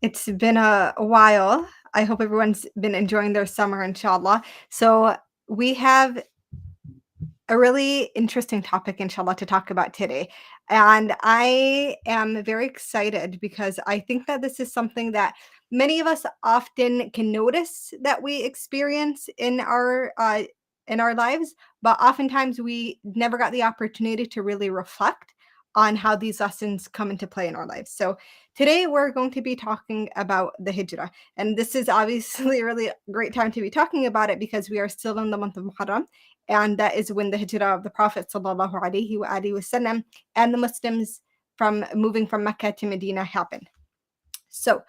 It's been a while. I hope everyone's been enjoying their summer, inshallah. So, we have a really interesting topic, inshallah, to talk about today. And I am very excited because I think that this is something that many of us often can notice that we experience in our lives, but oftentimes we never got the opportunity to really reflect on how these lessons come into play in our lives. So today we're going to be talking about the hijrah. And this is obviously a really great time to be talking about it because we are still in the month of Muharram, and that is when the hijrah of the Prophet sallallahu alaihi wasallam and the Muslims from moving from Mecca to Medina happened. So,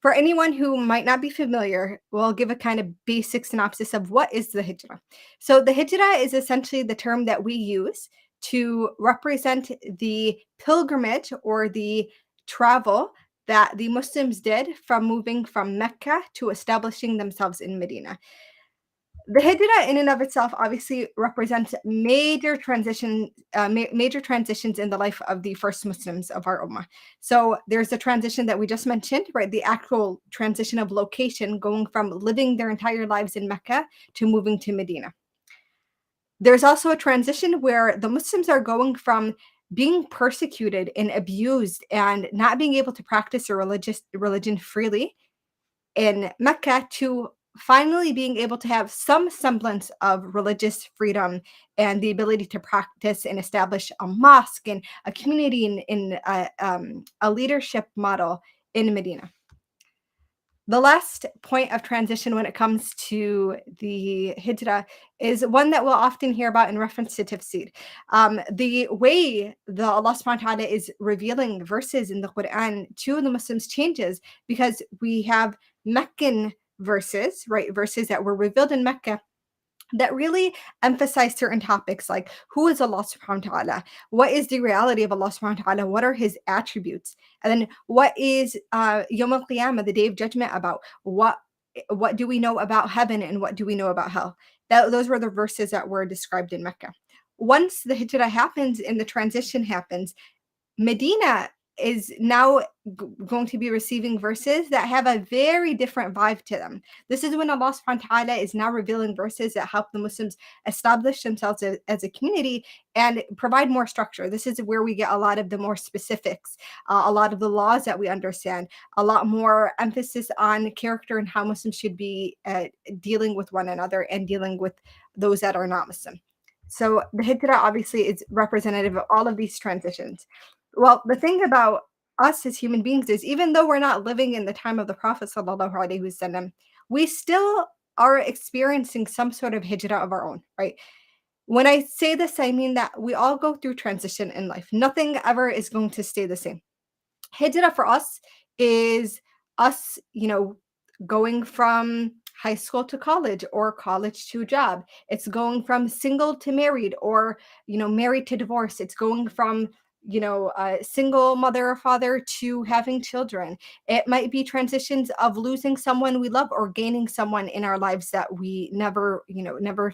for anyone who might not be familiar, we'll give a kind of basic synopsis of what is the hijrah. So, the hijrah is essentially the term that we use to represent the pilgrimage or the travel that the Muslims did from moving from Mecca to establishing themselves in Medina. The hijrah in and of itself obviously represents major transitions in the life of the first Muslims of our ummah. So there's the transition that we just mentioned, right? The actual transition of location, going from living their entire lives in Mecca to moving to Medina. There's also a transition where the Muslims are going from being persecuted and abused and not being able to practice a religion freely in Mecca to finally being able to have some semblance of religious freedom and the ability to practice and establish a mosque and a community in a leadership model in Medina. The last point of transition when it comes to the hijrah is one that we'll often hear about in reference to tafsir. The way the Allah subhanahu wa ta'ala is revealing verses in the Quran to the Muslims changes because we have Meccan verses, right? Verses that were revealed in Mecca that really emphasize certain topics like who is Allah subhanahu wa ta'ala? What is the reality of Allah subhanahu wa ta'ala? What are his attributes? And then what is Yawm al-Qiyamah, the day of judgment about? What do we know about heaven and what do we know about hell? Those were the verses that were described in Mecca. Once the hijrah happens and the transition happens, Medina is now going to be receiving verses that have a very different vibe to them. This is when Allah subhanahu wa ta'ala is now revealing verses that help the Muslims establish themselves as a community and provide more structure. This is where we get a lot of the more specifics, a lot of the laws that we understand, a lot more emphasis on character and how Muslims should be dealing with one another and dealing with those that are not Muslim. So the hijrah obviously is representative of all of these transitions. Well, the thing about us as human beings is even though we're not living in the time of the Prophet sallallahu alaihi wasallam, we still are experiencing some sort of hijrah of our own, right? When I say this, I mean that we all go through transition in life. Nothing ever is going to stay the same. Hijrah for us is us, going from high school to college or college to job. It's going from single to married or, married to divorce. It's going from, a single mother or father to having children. It might be transitions of losing someone we love or gaining someone in our lives that we never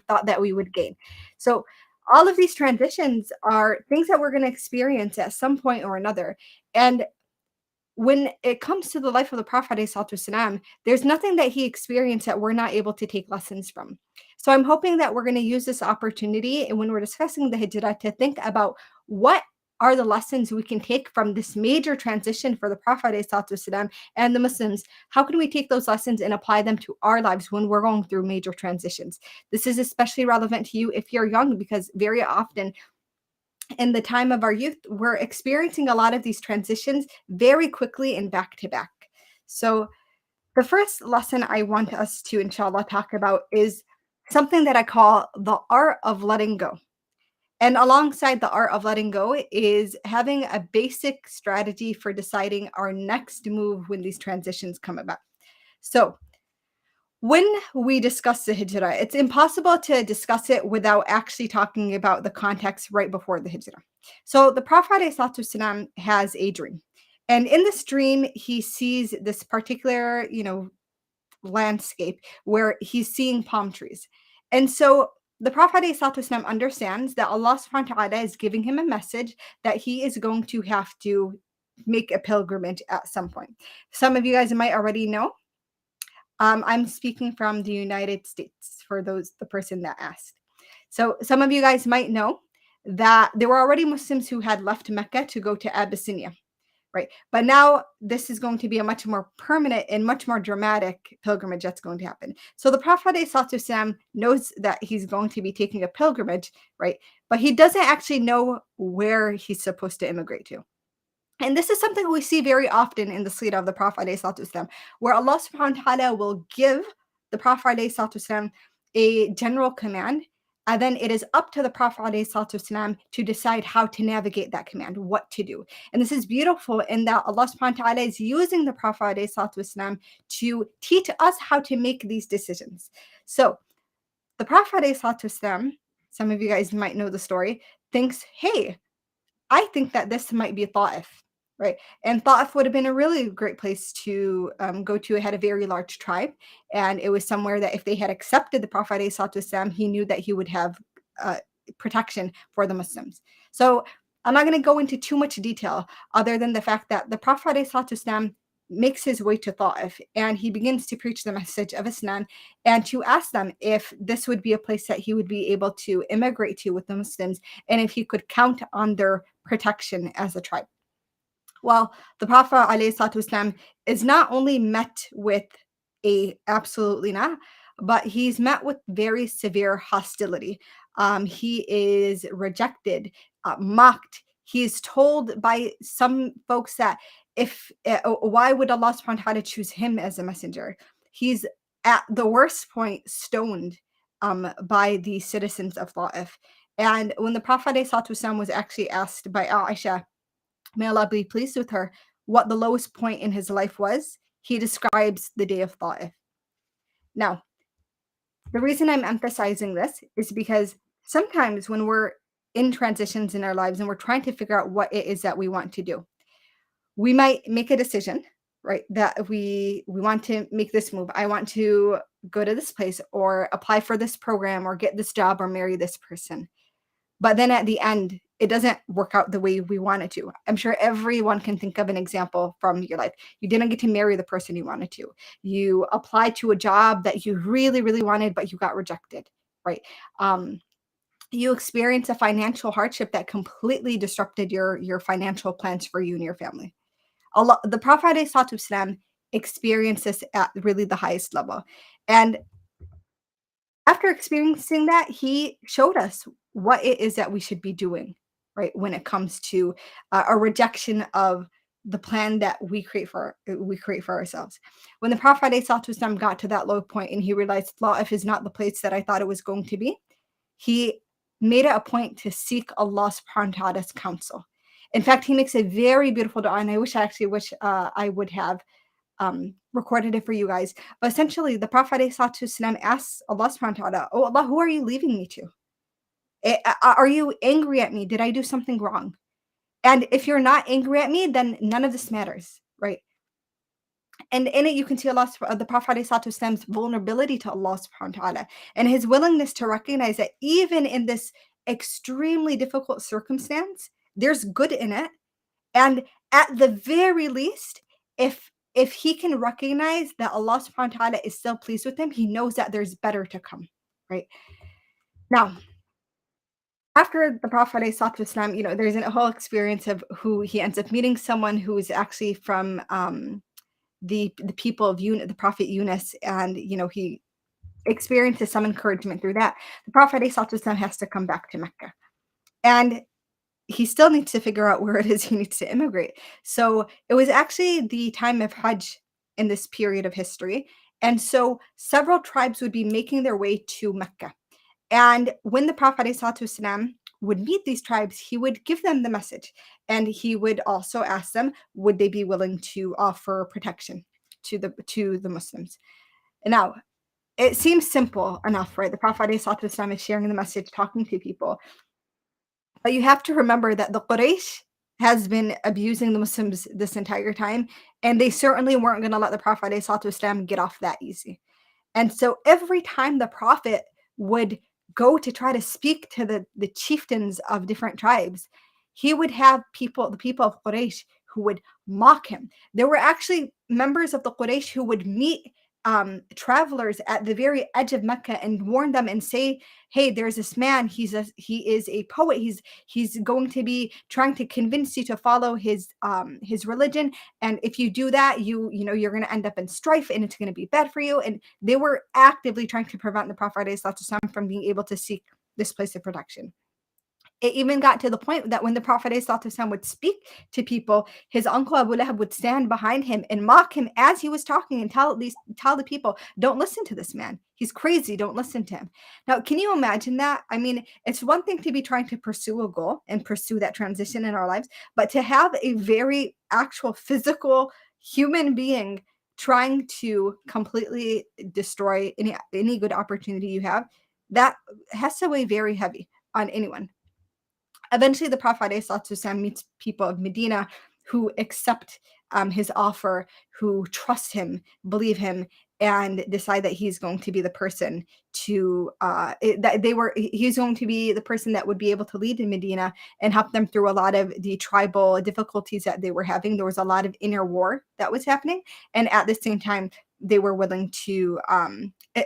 thought that we would gain. So all of these transitions are things that we're going to experience at some point or another. And when it comes to the life of the Prophet ﷺ, there's nothing that he experienced that we're not able to take lessons from. So I'm hoping that we're going to use this opportunity and when we're discussing the hijrah to think about what are the lessons we can take from this major transition for the Prophet ﷺ and the Muslims. How can we take those lessons and apply them to our lives when we're going through major transitions? This is especially relevant to you if you're young because very often in the time of our youth, we're experiencing a lot of these transitions very quickly and back to back. So, the first lesson I want us to, inshallah, talk about is something that I call the art of letting go. And alongside the art of letting go is having a basic strategy for deciding our next move when these transitions come about. So, when we discuss the hijrah, it's impossible to discuss it without actually talking about the context right before the hijrah. So the Prophet ﷺ has a dream. And in this dream, he sees this particular, landscape where he's seeing palm trees. And so the Prophet ﷺ understands that Allah subhanahu wa ta'ala is giving him a message that he is going to have to make a pilgrimage at some point. Some of you guys might already know. I'm speaking from the United States for the person that asked. So some of you guys might know that there were already Muslims who had left Mecca to go to Abyssinia, right? But now this is going to be a much more permanent and much more dramatic pilgrimage that's going to happen. So the Prophet ﷺ knows that he's going to be taking a pilgrimage, right? But he doesn't actually know where he's supposed to immigrate to. And this is something we see very often in the seerah of the Prophet ﷺ, where Allah subhanahu wa ta'ala will give the Prophet ﷺ a general command, and then it is up to the Prophet ﷺ to decide how to navigate that command, what to do. And this is beautiful in that Allah subhanahu wa ta'ala is using the Prophet ﷺ to teach us how to make these decisions. So the Prophet ﷺ, some of you guys might know the story, thinks, hey, I think that this might be Ta'if, right? And Ta'if would have been a really great place to go to. It had a very large tribe, and it was somewhere that if they had accepted the Prophet ﷺ, he knew that he would have uh, protection for the Muslims. So I'm not going to go into too much detail other than the fact that the Prophet ﷺ makes his way to Ta'if, and he begins to preach the message of Islam and to ask them if this would be a place that he would be able to immigrate to with the Muslims, and if he could count on their protection as a tribe. Well, the Prophet ﷺ is not only met with a absolutely not, but he's met with very severe hostility. He is rejected, mocked. He's told by some folks that if why would Allah subhanahu wa ta'ala choose him as a messenger? He's at the worst point stoned by the citizens of Ta'if. And when the Prophet ﷺ was actually asked by Aisha, may Allah be pleased with her, what the lowest point in his life was, he describes the day of Ta'if. Now, the reason I'm emphasizing this is because sometimes when we're in transitions in our lives and we're trying to figure out what it is that we want to do, we might make a decision, right? That we want to make this move. I want to go to this place or apply for this program or get this job or marry this person. But then at the end, it doesn't work out the way we want it to. I'm sure everyone can think of an example from your life. You didn't get to marry the person you wanted to. You applied to a job that you really, really wanted, but you got rejected, right? You experienced a financial hardship that completely disrupted your financial plans for you and your family. Allah, the Prophet ﷺ experienced this at really the highest level. And after experiencing that, he showed us what it is that we should be doing, right? When it comes to a rejection of the plan that we create for ourselves. When the Prophet ﷺ got to that low point and he realized Ta'if is not the place that I thought it was going to be, he made it a point to seek Allah subhanahu wa ta'ala's counsel. In fact, he makes a very beautiful dua, and I wish I would have recorded it for you guys. But essentially, the Prophet ﷺ asks Allah subhanahu wa ta'ala, oh Allah, who are you leaving me to? Are you angry at me? Did I do something wrong? And if you're not angry at me, then none of this matters, right? And in it, you can see the Prophet ﷺ's vulnerability to Allah subhanahu wa ta'ala and his willingness to recognize that even in this extremely difficult circumstance, there's good in it. And at the very least, if he can recognize that Allah subhanahu wa ta'ala is still pleased with him, he knows that there's better to come, right? Now, after the Prophet ﷺ, there's a whole experience of who he ends up meeting someone who is actually from the people of the Prophet Yunus, and he experiences some encouragement through that. The Prophet ﷺ has to come back to Mecca, and he still needs to figure out where it is he needs to immigrate. So it was actually the time of Hajj in this period of history. And so several tribes would be making their way to Mecca. And when the Prophet ﷺ would meet these tribes, he would give them the message. And he would also ask them, would they be willing to offer protection to the Muslims? And now, it seems simple enough, right? The Prophet ﷺ is sharing the message, talking to people. But you have to remember that the Quraysh has been abusing the Muslims this entire time, and they certainly weren't going to let the Prophet ﷺ get off that easy. And so every time the Prophet would go to try to speak to the chieftains of different tribes, he would have the people of Quraysh, who would mock him. There were actually members of the Quraysh who would meet travelers at the very edge of Mecca and warn them and say, "Hey, there's this man. He is a poet. He's going to be trying to convince you to follow his religion. And if you do that, you're going to end up in strife, and it's going to be bad for you." And they were actively trying to prevent the Prophet ﷺ from being able to seek this place of protection. It even got to the point that when the Prophet ﷺ would speak to people, his uncle Abu Lahab would stand behind him and mock him as he was talking and tell the people, "Don't listen to this man. He's crazy. Don't listen to him." Now, can you imagine that? I mean, it's one thing to be trying to pursue a goal and pursue that transition in our lives, but to have a very actual physical human being trying to completely destroy any good opportunity you have, that has to weigh very heavy on anyone. Eventually, the Prophet ﷺ meets people of Medina who accept his offer, who trust him, believe him, and decide that he's going to be the person he's going to be the person that would be able to lead in Medina and help them through a lot of the tribal difficulties that they were having. There was a lot of inner war that was happening, and at the same time, they were willing to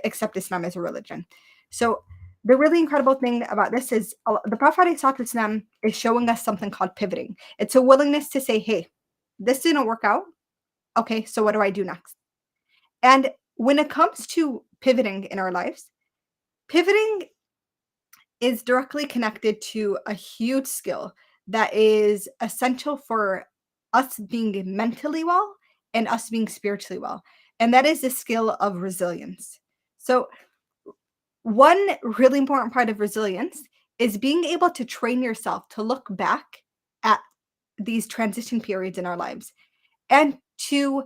accept Islam as a religion. So the really incredible thing about this is the Prophet ﷺ is showing us something called pivoting. It's a willingness to say, "Hey, this didn't work out. Okay, so what do I do next?" And when it comes to pivoting in our lives, pivoting is directly connected to a huge skill that is essential for us being mentally well and us being spiritually well. And that is the skill of resilience. So, one really important part of resilience is being able to train yourself to look back at these transition periods in our lives and to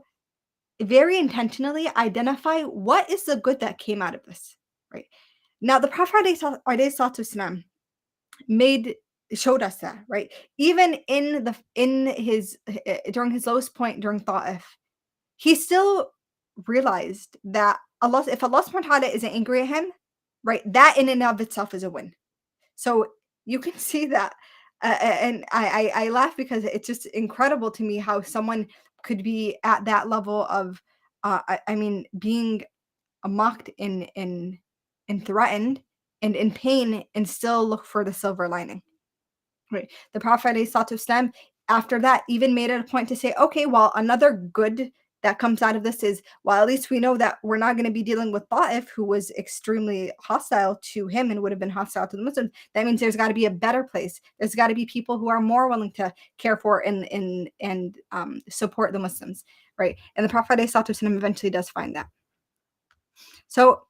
very intentionally identify what is the good that came out of this, right? Now, the Prophet ﷺ made showed us that, right? Even in his during his lowest point during Ta'if, he still realized that if Allah subhanahu wa ta'ala isn't angry at him, right, that in and of itself is a win. So you can see that. And I laugh because it's just incredible to me how someone could be at that level of, I mean, being mocked and threatened and in pain and still look for the silver lining. Right. The Prophet ﷺ, after that, even made it a point to say, "Okay, well, another good that comes out of this is, well, at least we know that we're not going to be dealing with Ta'if, who was extremely hostile to him and would have been hostile to the Muslims. That means there's got to be a better place. There's got to be people who are more willing to care for and support the Muslims." Right. And the Prophet ﷺ eventually does find that. So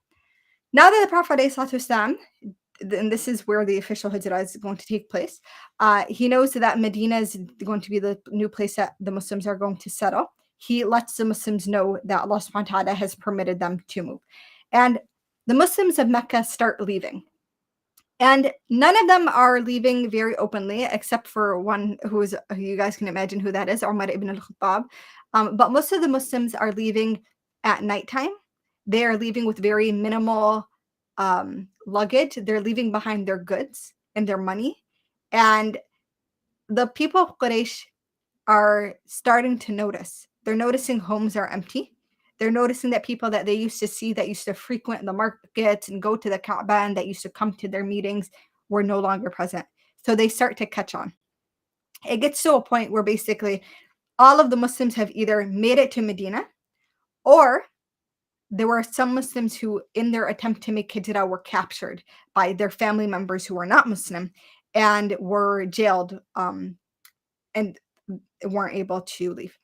now that the Prophet ﷺ, and this is where the official hijrah is going to take place. He knows that Medina is going to be the new place that the Muslims are going to settle. He lets the Muslims know that Allah subhanahu wa ta'ala has permitted them to move. And the Muslims of Mecca start leaving. And none of them are leaving very openly, except for one who you guys can imagine who that is, Umar ibn al-Khattab. But most of the Muslims are leaving at nighttime. They are leaving with very minimal luggage. They're leaving behind their goods and their money. And the people of Quraysh are starting to notice. They're noticing homes are empty. They're noticing that people that they used to see, that used to frequent the markets and go to the Kaaba and that used to come to their meetings, were no longer present. So they start to catch on. It gets to a point where basically all of the Muslims have either made it to Medina, or there were some Muslims who, in their attempt to make hijrah, were captured by their family members who were not Muslim and were jailed and weren't able to leave.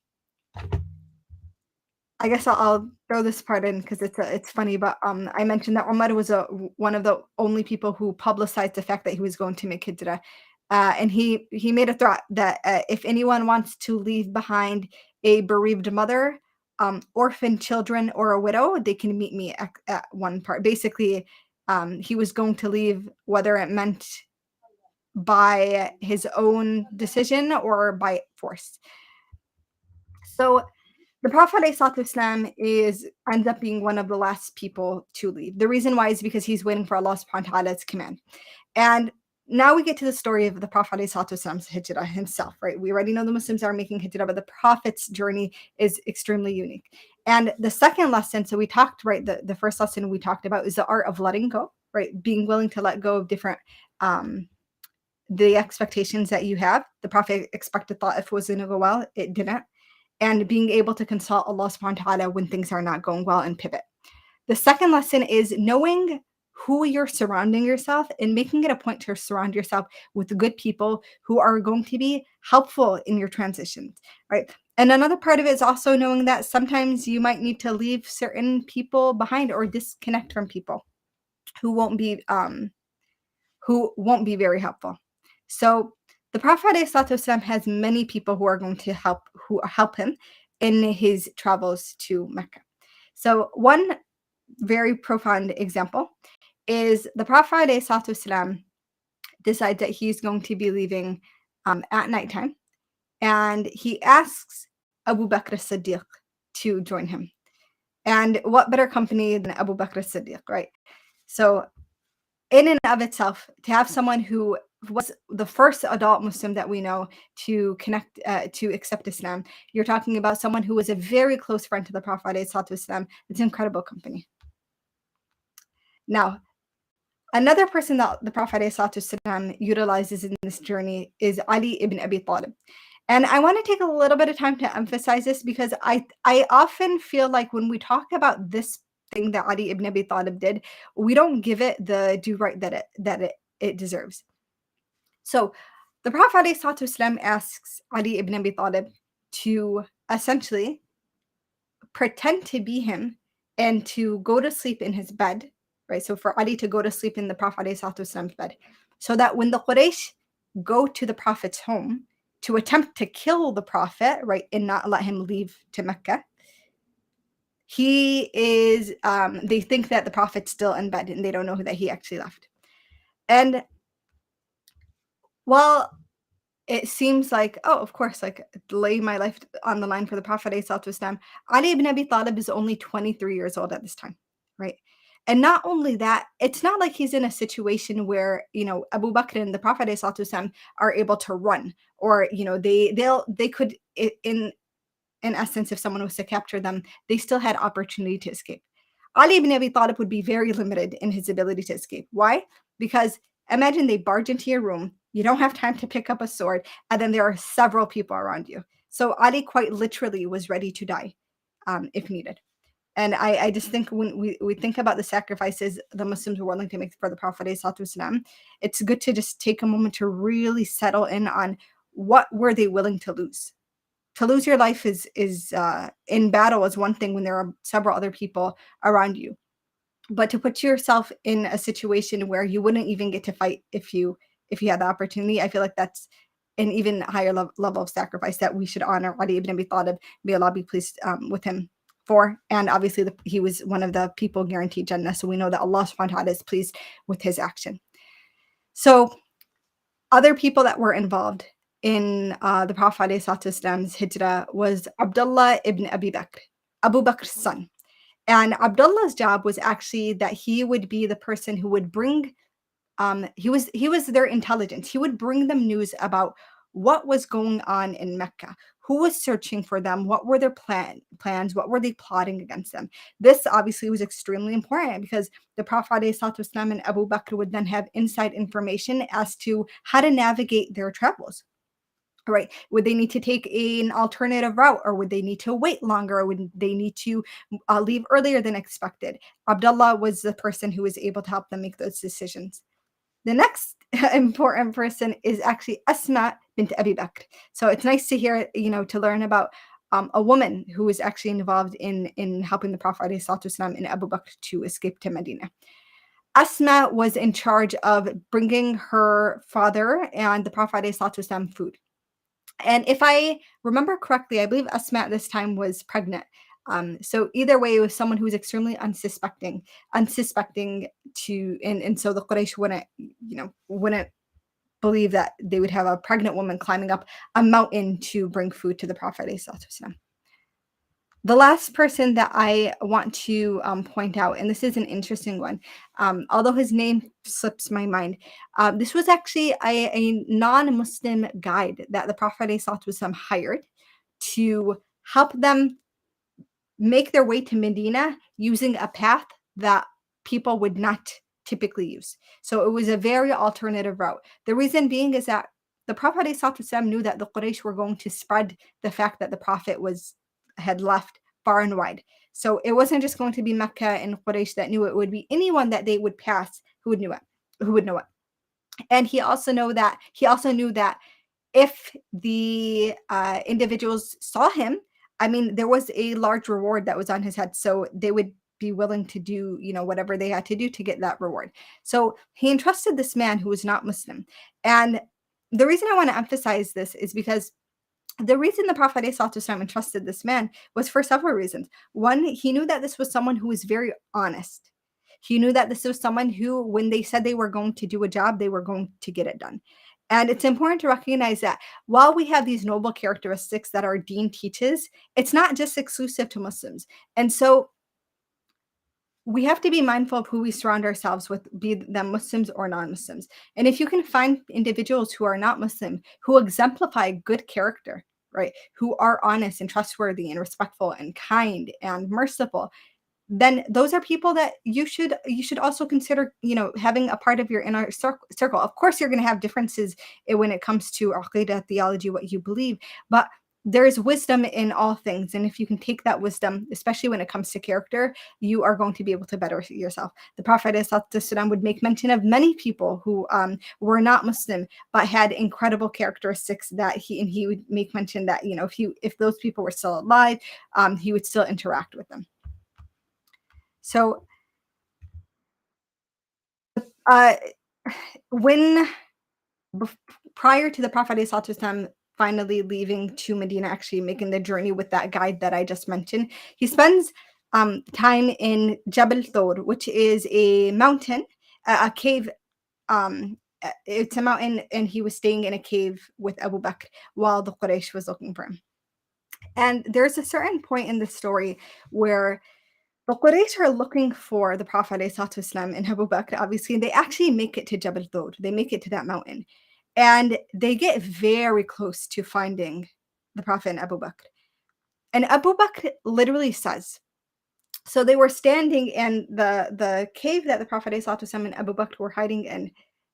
I guess I'll throw this part in because it's funny, but I mentioned that Umar was one of the only people who publicized the fact that he was going to make hijrah, and he made a threat that if anyone wants to leave behind a bereaved mother, orphan children, or a widow, they can meet me at one part. Basically, he was going to leave whether it meant by his own decision or by force. So the Prophet ﷺ ends up being one of the last people to leave. The reason why is because he's waiting for Allah subhanahu wa ta'ala's command. And now we get to the story of the Prophet ﷺ's hijrah himself, right? We already know the Muslims are making hijrah, but the Prophet's journey is extremely unique. And the second lesson, so we talked, right? The first lesson we talked about is the art of letting go, right? Being willing to let go of different the expectations that you have. The Prophet expected Ta'if was going to go well, it didn't. And being able to consult Allah subhanahu wa ta'ala when things are not going well and pivot. The second lesson is knowing who you're surrounding yourself and making it a point to surround yourself with good people who are going to be helpful in your transitions, right? And another part of it is also knowing that sometimes you might need to leave certain people behind or disconnect from people who won't be very helpful. So the Prophet ﷺ has many people who are going to help him in his travels to Mecca. So one very profound example is the Prophet ﷺ decides that he's going to be leaving at nighttime, and he asks Abu Bakr as-Siddiq to join him. And what better company than Abu Bakr as-Siddiq, right? So in and of itself, to have someone who was the first adult Muslim that we know to to accept Islam, you're talking about someone who was a very close friend to the Prophet ﷺ. It's incredible company. Now, another person that the Prophet ﷺ utilizes in this journey is Ali ibn Abi Talib. And I want to take a little bit of time to emphasize this because I often feel like when we talk about this thing that Ali ibn Abi Talib did, we don't give it the due right that it deserves. So the Prophet ﷺ asks Ali ibn Abi Talib to essentially pretend to be him and to go to sleep in his bed, right? So for Ali to go to sleep in the Prophet ﷺ's bed, so that when the Quraysh go to the Prophet's home to attempt to kill the Prophet, right, and not let him leave to Mecca, they think that the Prophet's still in bed and they don't know that he actually left. And while it seems like, oh, of course, like lay my life on the line for the Prophet ﷺ, Ali ibn Abi Talib is only 23 years old at this time, right? And not only that, it's not like he's in a situation where, Abu Bakr and the Prophet ﷺ are able to run, or, they could, in essence, if someone was to capture them, they still had opportunity to escape. Ali ibn Abi Talib would be very limited in his ability to escape. Why? Because imagine they barge into your room, you don't have time to pick up a sword, and then there are several people around you. So Ali quite literally was ready to die if needed. And I just think when we think about the sacrifices the Muslims were willing to make for the Prophet ﷺ, it's good to just take a moment to really settle in on what were they willing to lose. To lose your life is in battle is one thing when there are several other people around you. But to put yourself in a situation where you wouldn't even get to fight if you had the opportunity, I feel like that's an even higher level of sacrifice that we should honor Ali ibn Abi Talib, may Allah be pleased with him for. And obviously he was one of the people guaranteed Jannah, so we know that Allah subhanahu wa ta'ala is pleased with his action. So other people that were involved in the Prophet ﷺ's hijrah was Abdullah ibn Abi Bakr, Abu Bakr's son. And Abdullah's job was actually that he would be the person who would bring, he was their intelligence. He would bring them news about what was going on in Mecca, who was searching for them, what were their plans, what were they plotting against them. This obviously was extremely important because the Prophet ﷺ and Abu Bakr would then have inside information as to how to navigate their travels. Right? Would they need to take an alternative route, or would they need to wait longer, or would they need to leave earlier than expected? Abdullah was the person who was able to help them make those decisions. The next important person is actually Asma bint Abi Bakr. So it's nice to hear, to learn about a woman who was actually involved in helping the Prophet ﷺ and Abu Bakr to escape to Medina. Asma was in charge of bringing her father and the Prophet ﷺ food. And if I remember correctly, I believe Asma at this time was pregnant. So either way, it was someone who was extremely unsuspecting to, and so the Quraysh wouldn't believe that they would have a pregnant woman climbing up a mountain to bring food to the Prophet ﷺ. The last person that I want to point out, and this is an interesting one, although his name slips my mind, this was actually a non Muslim guide that the Prophet ﷺ hired to help them make their way to Medina using a path that people would not typically use. So it was a very alternative route. The reason being is that the Prophet ﷺ knew that the Quraysh were going to spread the fact that the Prophet was had left far and wide. So it wasn't just going to be Mecca and Quraysh that knew it, would be anyone that they would pass who would know it, who would know it. And he also knew that if the individuals saw him, I mean, there was a large reward that was on his head. So they would be willing to do, whatever they had to do to get that reward. So he entrusted this man who was not Muslim. And the reason I want to emphasize this is because the reason the Prophet ﷺ entrusted this man was for several reasons. One, he knew that this was someone who was very honest. He knew that this was someone who, when they said they were going to do a job, they were going to get it done. And it's important to recognize that while we have these noble characteristics that our deen teaches, it's not just exclusive to Muslims. And so we have to be mindful of who we surround ourselves with, be them Muslims or non-Muslims. And if you can find individuals who are not Muslim, who exemplify good character, right, who are honest and trustworthy and respectful and kind and merciful, then those are people that you should also consider, having a part of your inner circle. Of course, you're going to have differences when it comes to aqidah, theology, what you believe, but there's wisdom in all things. And if you can take that wisdom, especially when it comes to character, you are going to be able to better yourself. The Prophet ﷺ would make mention of many people who were not Muslim, but had incredible characteristics that he would make mention that, if those people were still alive, he would still interact with them. So uh, when bef- prior to the Prophet ﷺ finally leaving to Medina, actually making the journey with that guide that I just mentioned, he spends time in Jabal Thawr, which is a mountain, a cave. It's a mountain, and he was staying in a cave with Abu Bakr while the Quraysh was looking for him. And there's a certain point in the story where the Quraysh are looking for the Prophet ﷺ and Abu Bakr, obviously, and they actually make it to Jabal Thawr. They make it to that mountain. And they get very close to finding the Prophet and Abu Bakr. And Abu Bakr literally says, so they were standing in the cave that the Prophet ﷺ and Abu Bakr were hiding in.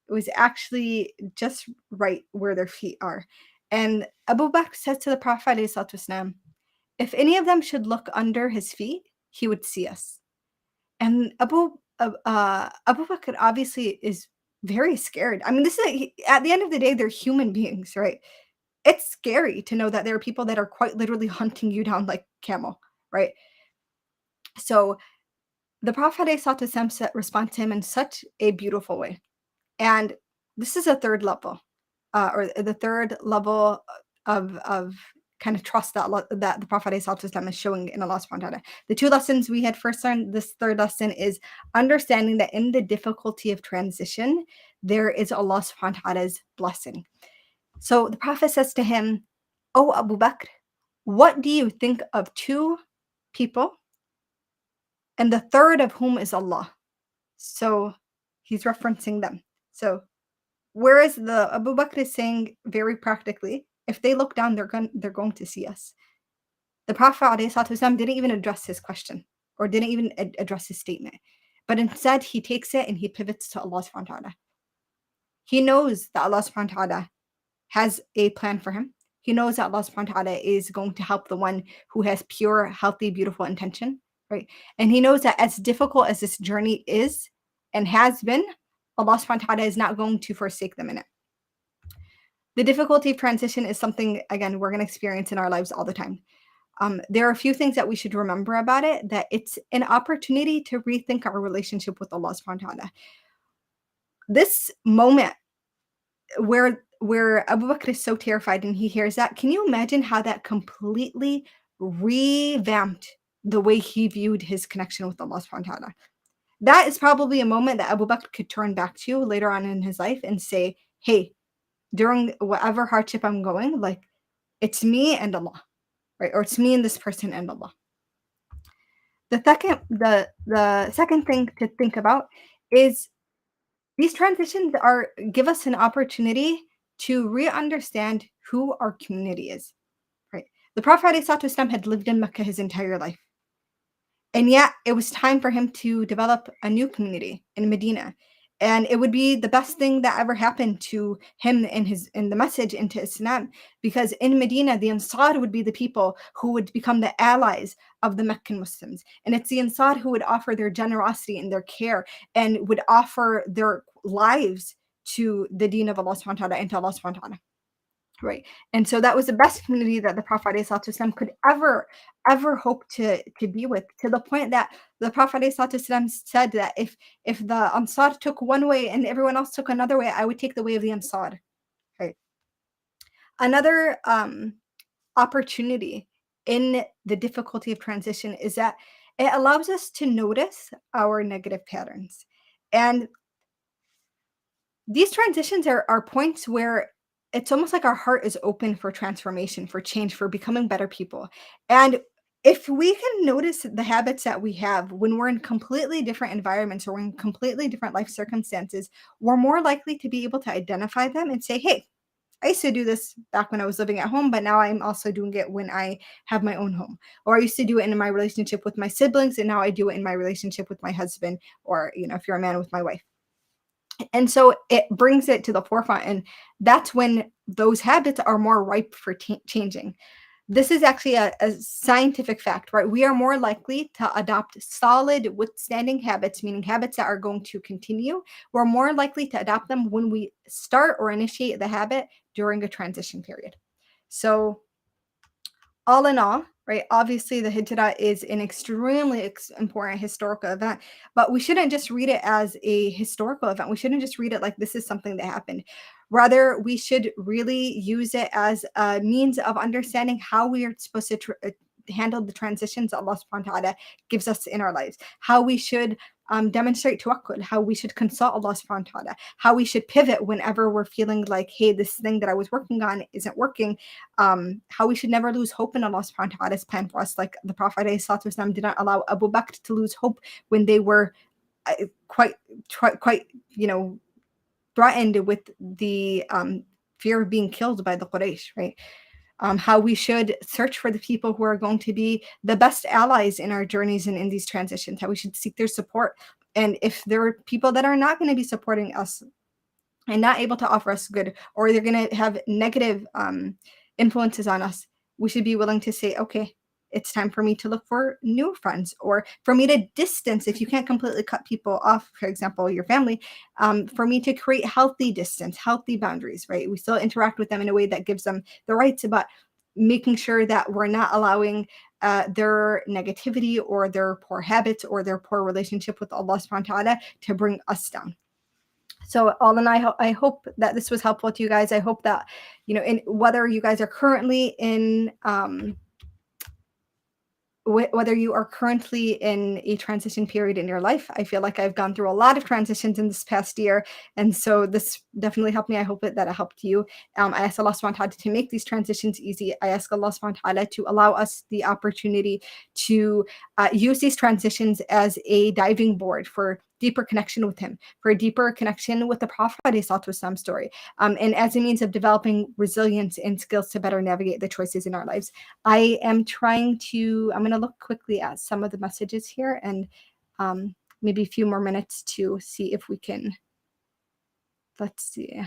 It was actually just right where their feet are. And Abu Bakr says to the Prophet ﷺ, if any of them should look under his feet, he would see us. And Abu Bakr obviously is very scared. I mean, at the end of the day, they're human beings, right? It's scary to know that there are people that are quite literally hunting you down like camel, right? So the Prophet ﷺ responds to him in such a beautiful way. And this is a third level, or the third level of kind of trust that the Prophet ﷺ is showing in Allah subhanahu wa ta'ala. The two lessons we had first learned, this third lesson is understanding that in the difficulty of transition, there is Allah subhanahu wa ta'ala's blessing. So the Prophet says to him, "Oh Abu Bakr, what do you think of two people, and the third of whom is Allah?" So he's referencing them. So whereas the Abu Bakr is saying very practically, if they look down, they're going to see us. The Prophet ﷺ didn't even address his question or didn't even address his statement, but instead he takes it and he pivots to Allah subhanahu wa ta'ala. He knows that Allah subhanahu wa ta'ala has a plan for him. He knows that Allah subhanahu wa ta'ala is going to help the one who has pure, healthy, beautiful intention, right? And he knows that as difficult as this journey is and has been, Allah subhanahu wa ta'ala is not going to forsake them in it. The difficulty of transition is something, again, we're going to experience in our lives all the time. There are a few things that we should remember about it, that it's an opportunity to rethink our relationship with Allah subhanahu wa ta'ala. This moment where Abu Bakr is so terrified and he hears that, can you imagine how that completely revamped the way he viewed his connection with Allah subhanahu wa ta'ala? That is probably a moment that Abu Bakr could turn back to later on in his life and say, hey, during whatever hardship I'm going, like, it's me and Allah, right? Or it's me and this person and Allah. The second thing to think about is these transitions are give us an opportunity to re-understand who our community is, right? The Prophet ﷺ had lived in Mecca his entire life. And yet it was time for him to develop a new community in Medina. And it would be the best thing that ever happened to him in the message into Islam, because in Medina, the Ansar would be the people who would become the allies of the Meccan Muslims. And it's the Ansar who would offer their generosity and their care and would offer their lives to the deen of Allah subhanahu wa ta'ala and to Allah subhanahu wa ta'ala. Right. And so that was the best community that the Prophet ﷺ could ever hope to be with, to the point that the Prophet ﷺ said that if the Ansar took one way and everyone else took another way, I would take the way of the Ansar. Right. Another opportunity in the difficulty of transition is that it allows us to notice our negative patterns. And these transitions are points where it's almost like our heart is open for transformation, for change, for becoming better people. And if we can notice the habits that we have when we're in completely different environments or we're in completely different life circumstances, we're more likely to be able to identify them and say, hey, I used to do this back when I was living at home, but now I'm also doing it when I have my own home. Or I used to do it in my relationship with my siblings, and now I do it in my relationship with my husband, or, if you're a man, with my wife. And so it brings it to the forefront, and that's when those habits are more ripe for changing. This is actually a scientific fact, right? We are more likely to adopt solid, withstanding habits, meaning habits that are going to continue. We're more likely to adopt them when we start or initiate the habit during a transition period. So all in all, right, obviously the Hijra is an extremely important historical event, but we shouldn't just read it as a historical event. We shouldn't just read it like this is something that happened. Rather, we should really use it as a means of understanding how we are supposed to handle the transitions Allah subhanahu wa ta'ala gives us in our lives, how we should demonstrate tawakkul, how we should consult Allah subhanahu wa ta'ala, how we should pivot whenever we're feeling like, hey, this thing that I was working on isn't working, how we should never lose hope in Allah subhanahu wa ta'ala's plan for us. Like the Prophet ﷺ did not allow Abu Bakr to lose hope when they were quite, threatened with the fear of being killed by the Quraysh, right? How we should search for the people who are going to be the best allies in our journeys and in these transitions, how we should seek their support. And if there are people that are not going to be supporting us and not able to offer us good, or they're going to have negative influences on us, we should be willing to say, okay, it's time for me to look for new friends, or for me to distance. If you can't completely cut people off, for example, your family, for me to create healthy distance, healthy boundaries, right? We still interact with them in a way that gives them the rights, but making sure that we're not allowing their negativity or their poor habits or their poor relationship with Allah subhanahu wa ta'ala to bring us down. So all in all, I hope that this was helpful to you guys. I hope that, in whether you guys are currently in whether you are currently in a transition period in your life. I feel like I've gone through a lot of transitions in this past year, and so this definitely helped me. I hope that it helped you. I ask Allah subhanahu wa ta'ala to make these transitions easy. I ask Allah subhanahu wa ta'ala to allow us the opportunity to use these transitions as a diving board for deeper connection with him, for a deeper connection with the Prophet ﷺ story, and as a means of developing resilience and skills to better navigate the choices in our lives. I'm going to look quickly at some of the messages here, and maybe a few more minutes to see if we can, let's see,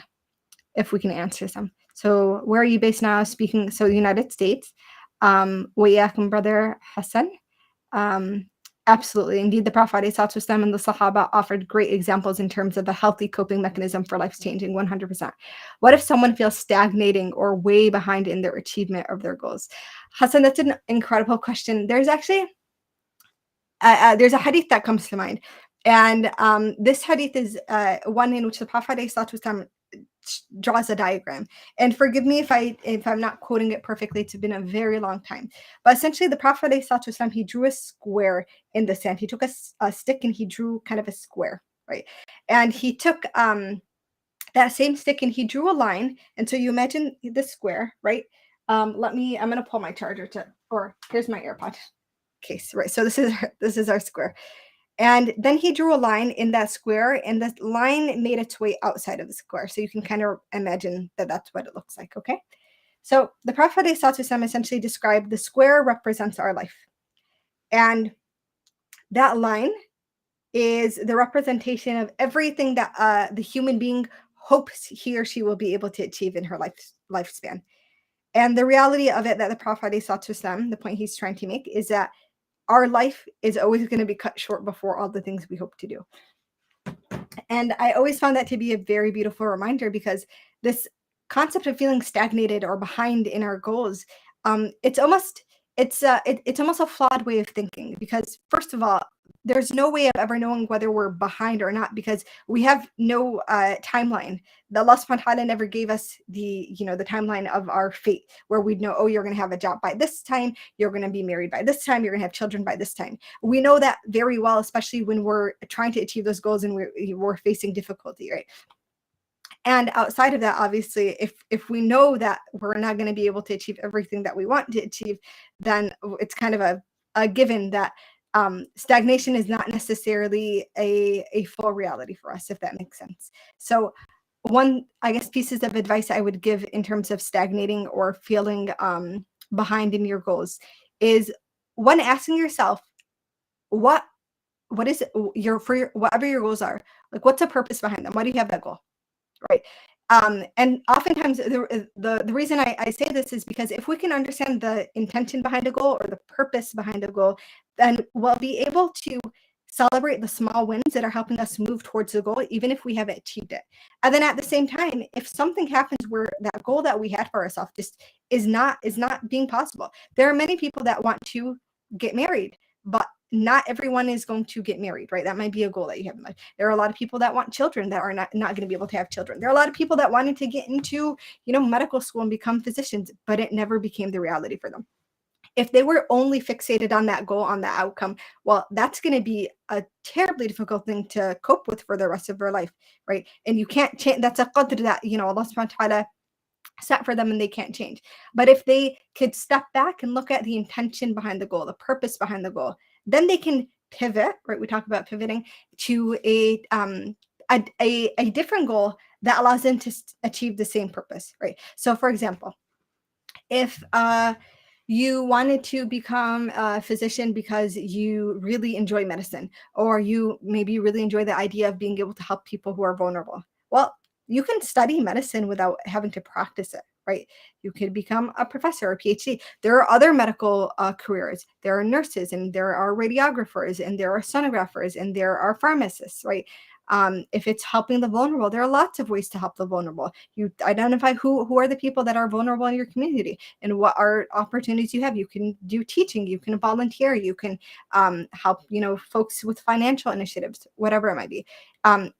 if we can answer some. So where are you based now? Speaking, so the United States. Wayakum, brother Hassan. Absolutely. Indeed, the Prophet ﷺ and the Sahaba offered great examples in terms of a healthy coping mechanism for life changing 100%. What if someone feels stagnating or way behind in their achievement of their goals? Hassan, that's an incredible question. There's actually there's a hadith that comes to mind. And this hadith is one in which the Prophet ﷺ draws a diagram. And forgive me if I'm not quoting it perfectly. It's been a very long time. But essentially, the Prophet ﷺ, he drew a square in the sand. He took a stick and he drew kind of a square, right? And he took that same stick and he drew a line. And so you imagine this square, right? I'm going to pull my charger or here's my AirPod. case, right? So this is our square. And then he drew a line in that square, and the line made its way outside of the square. So you can kind of imagine that that's what it looks like, okay? So the Prophet ﷺ essentially described the square represents our life. And that line is the representation of everything that the human being hopes he or she will be able to achieve in her lifespan. And the reality of it that the Prophet ﷺ, the point he's trying to make is that our life is always going to be cut short before all the things we hope to do. And I always found that to be a very beautiful reminder, because this concept of feeling stagnated or behind in our goals, it's almost it's almost a flawed way of thinking, because first of all, there's no way of ever knowing whether we're behind or not, because we have no timeline. The Allah subhanahu wa ta'ala never gave us the timeline of our fate, where we'd know, oh, you're going to have a job by this time, you're going to be married by this time, you're going to have children by this time. We know that very well, especially when we're trying to achieve those goals and we're facing difficulty, right? And outside of that, obviously, if we know that we're not going to be able to achieve everything that we want to achieve, then it's kind of a given that stagnation is not necessarily a full reality for us, if that makes sense. So one, I guess, pieces of advice I would give in terms of stagnating or feeling behind in your goals is, one, asking yourself, what is it, whatever your goals are, like, what's the purpose behind them? Why do you have that goal? Right. And oftentimes the reason I say this is because if we can understand the intention behind a goal or the purpose behind a goal, then we'll be able to celebrate the small wins that are helping us move towards the goal, even if we haven't achieved it. And then at the same time, if something happens where that goal that we had for ourselves just is not being possible, there are many people that want to get married, but not everyone is going to get married, right? That might be a goal that you have in mind. There are a lot of people that want children that are not going to be able to have children. There are a lot of people that wanted to get into, medical school and become physicians, but it never became the reality for them. If they were only fixated on that goal, on that outcome, well, that's going to be a terribly difficult thing to cope with for the rest of their life, right? And you can't change. That's a qadr that, Allah subhanahu wa ta'ala set for them and they can't change. But if they could step back and look at the intention behind the goal, the purpose behind the goal, then they can pivot, right? We talk about pivoting to a different goal that allows them to achieve the same purpose, right? So for example, if you wanted to become a physician because you really enjoy medicine, or you maybe really enjoy the idea of being able to help people who are vulnerable, well, you can study medicine without having to practice it, right? You could become a professor or a PhD. There are other medical careers. There are nurses, and there are radiographers, and there are sonographers, and there are pharmacists, right? If it's helping the vulnerable, there are lots of ways to help the vulnerable. You identify who are the people that are vulnerable in your community and what are opportunities you have. You can do teaching, you can volunteer, you can help, folks with financial initiatives, whatever it might be.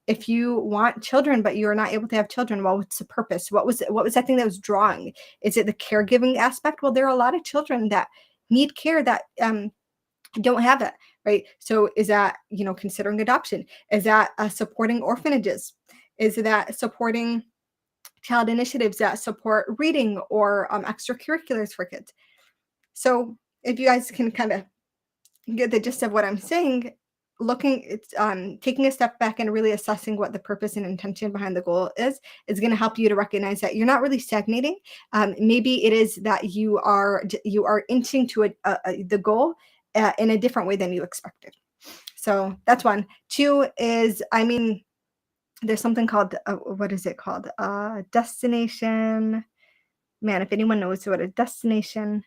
If you want children, but you're not able to have children, well, what's the purpose? What was that thing that was drawing? Is it the caregiving aspect? Well, there are a lot of children that need care that don't have it, right? So is that, considering adoption? Is that supporting orphanages? Is that supporting child initiatives that support reading or extracurriculars for kids? So if you guys can kind of get the gist of what I'm saying, taking a step back and really assessing what the purpose and intention behind the goal is going to help you to recognize that you're not really stagnating. Maybe it is that you are inching to the goal in a different way than you expected. So that's one. Two is, there's something called, what is it called? Destination. Man, if anyone knows what a destination,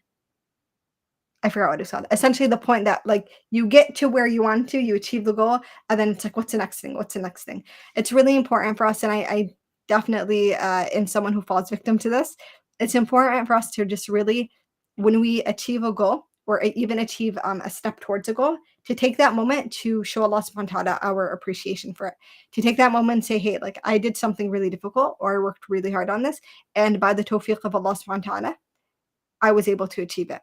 I forgot what it's called. Essentially the point that, like, you get to where you want to, you achieve the goal, and then it's like, what's the next thing? What's the next thing? It's really important for us. And I definitely am someone who falls victim to this. It's important for us to just really, when we achieve a goal or even achieve a step towards a goal, to take that moment to show Allah subhanahu wa ta'ala our appreciation for it. To take that moment and say, hey, like, I did something really difficult, or I worked really hard on this, and by the tawfiq of Allah subhanahu wa ta'ala, I was able to achieve it.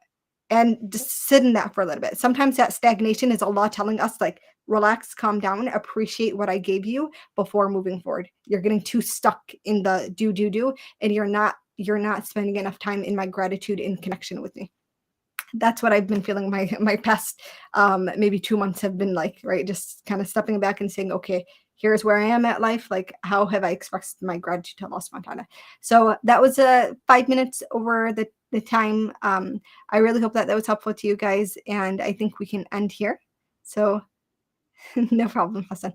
And just sit in that for a little bit. Sometimes that stagnation is Allah telling us, like, relax, calm down, appreciate what I gave you before moving forward. You're getting too stuck in the do, and you're not spending enough time in my gratitude in connection with me. That's what I've been feeling my past maybe 2 months have been like, right? Just kind of stepping back and saying, okay, here's where I am at life. Like, how have I expressed my gratitude to Allah subhanahu wa ta'ala? So that was 5 minutes over the time. I really hope that that was helpful to you guys, and I think we can end here. So no problem, Hassan.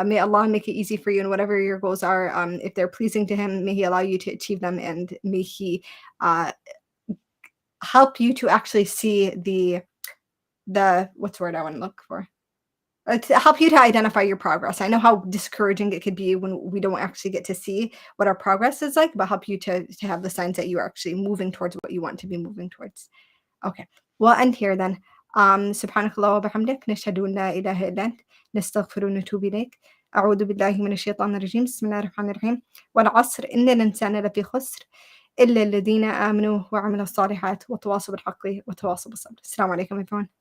May Allah make it easy for you, and whatever your goals are, if they're pleasing to Him, may He allow you to achieve them, and may He uh, help you to actually see the what's the word I want to look for? To help you to identify your progress. I know how discouraging it could be when we don't actually get to see what our progress is like, but help you to have the signs that you are actually moving towards what you want to be moving towards. Okay, we'll end here then. سبحانك اللهم وبحمدك نشهد أن لا إله إلا أنت نستغفر ونتوب إليك أعوذ بالله من الشيطان الرجيم بسم الله الرحمن الرحيم والعصر إن الإنسان لفي خسر إلا الذين آمنوا وعملوا الصالحات وتواصوا بالحق وتواصوا بالصبر. السلام عليكم everyone.